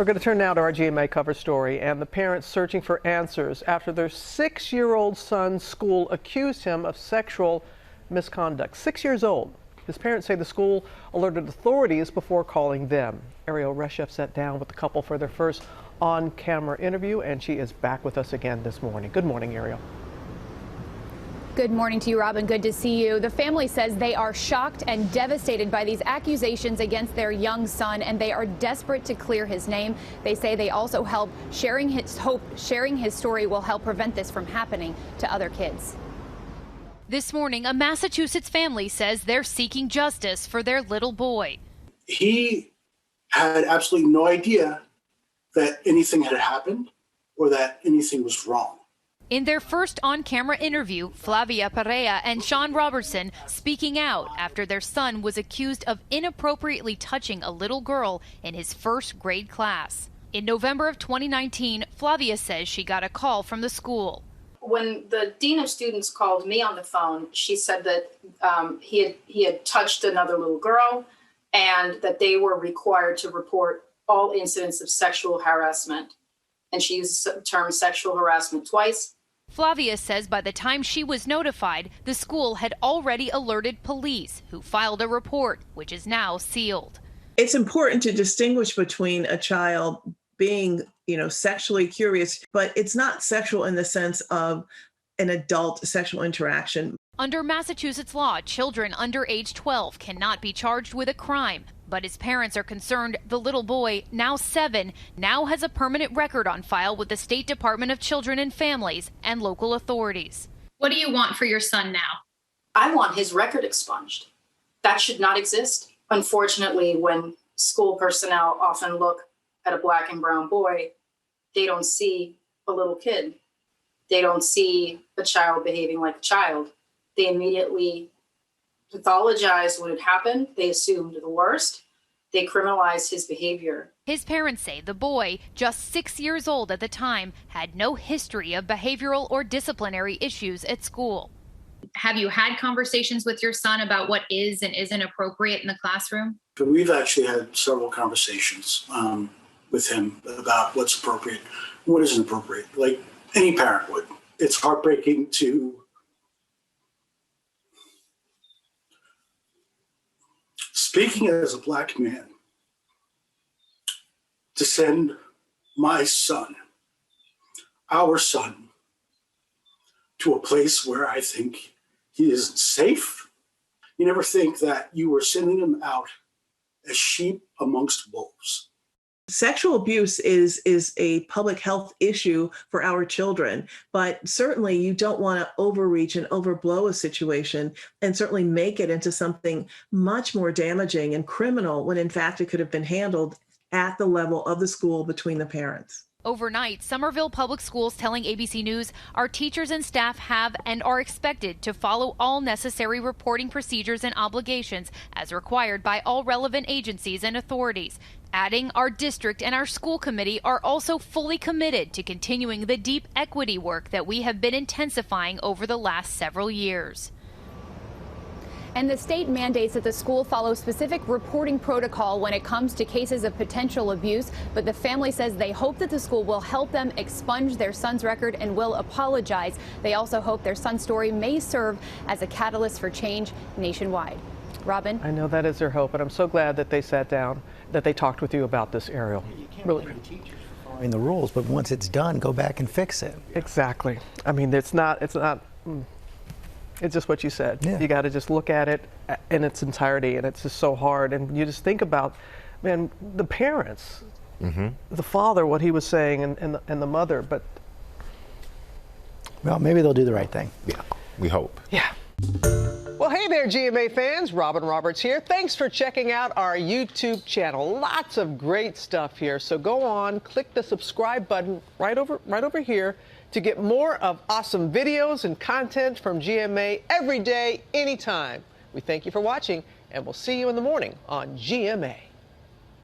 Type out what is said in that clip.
We're going to turn now to our GMA cover story and the parents searching for answers after their 6-year-old son's school accused him of sexual misconduct. 6 years old. His parents say the school alerted authorities before calling them. Ariel Reshef sat down with the couple for their first on-camera interview, and she is back with us again this morning. Good morning, Ariel. Good morning to you, Robin. Good to see you. The family says they are shocked and devastated by these accusations against their young son, and they are desperate to clear his name. They say they also hope sharing his story will help prevent this from happening to other kids. This morning, a Massachusetts family says they're seeking justice for their little boy. He had absolutely no idea that anything had happened or that anything was wrong. In their first on-camera interview, Flavia Perea and Sean Robertson speaking out after their son was accused of inappropriately touching a little girl in his first grade class. In November of 2019, Flavia says she got a call from the school. When the dean of students called me on the phone, she said that he had touched another little girl and that they were required to report all incidents of sexual harassment. And she used the term sexual harassment twice. Flavia says by the time she was notified, the school had already alerted police, who filed a report, which is now sealed. It's important to distinguish between a child being, sexually curious, but it's not sexual in the sense of an adult sexual interaction. Under Massachusetts law, children under age 12 cannot be charged with a crime. But his parents are concerned the little boy, now 7, now has a permanent record on file with the State Department of Children and Families and local authorities. What do you want for your son now? I want his record expunged. That should not exist. Unfortunately, when school personnel often look at a black and brown boy, they don't see a little kid. They don't see a child behaving like a child. They immediately pathologized what had happened. They assumed the worst. They criminalized his behavior. His parents say the boy, just 6 years old at the time, had no history of behavioral or disciplinary issues at school. Have you had conversations with your son about what is and isn't appropriate in the classroom? We've actually had several conversations with him about what's appropriate and what isn't appropriate, like any parent would. It's heartbreaking to speaking as a black man, to send my son, our son, to a place where I think he isn't safe. You never think that you were sending him out as sheep amongst wolves. Sexual abuse is a public health issue for our children, but certainly you don't want to overreach and overblow a situation and certainly make it into something much more damaging and criminal when in fact it could have been handled at the level of the school between the parents. Overnight, Somerville Public Schools telling ABC News our teachers and staff have and are expected to follow all necessary reporting procedures and obligations as required by all relevant agencies and authorities. Adding, our district and our school committee are also fully committed to continuing the deep equity work that we have been intensifying over the last several years. And the state mandates that the school follow specific reporting protocol when it comes to cases of potential abuse, but the family says they hope that the school will help them expunge their son's record and will apologize. They also hope their son's story may serve as a catalyst for change nationwide. Robin? I know that is their hope, and I'm so glad that they sat down, that they talked with you about this, Ariel. You can't blame the teachers for following the rules, but once it's done, go back and fix it. Exactly. I mean, it's just what you said. Yeah. You got to just look at it in its entirety, and it's just so hard. And you just think about, man, the parents, the father, what he was saying, and the mother. But well, maybe they'll do the right thing. Yeah, we hope. Yeah. Well, hey there, GMA fans. Robin Roberts here. Thanks for checking out our YouTube channel. Lots of great stuff here. So go on, click the subscribe button right over here to get more of awesome videos and content from GMA every day, anytime. We thank you for watching, and we'll see you in the morning on GMA.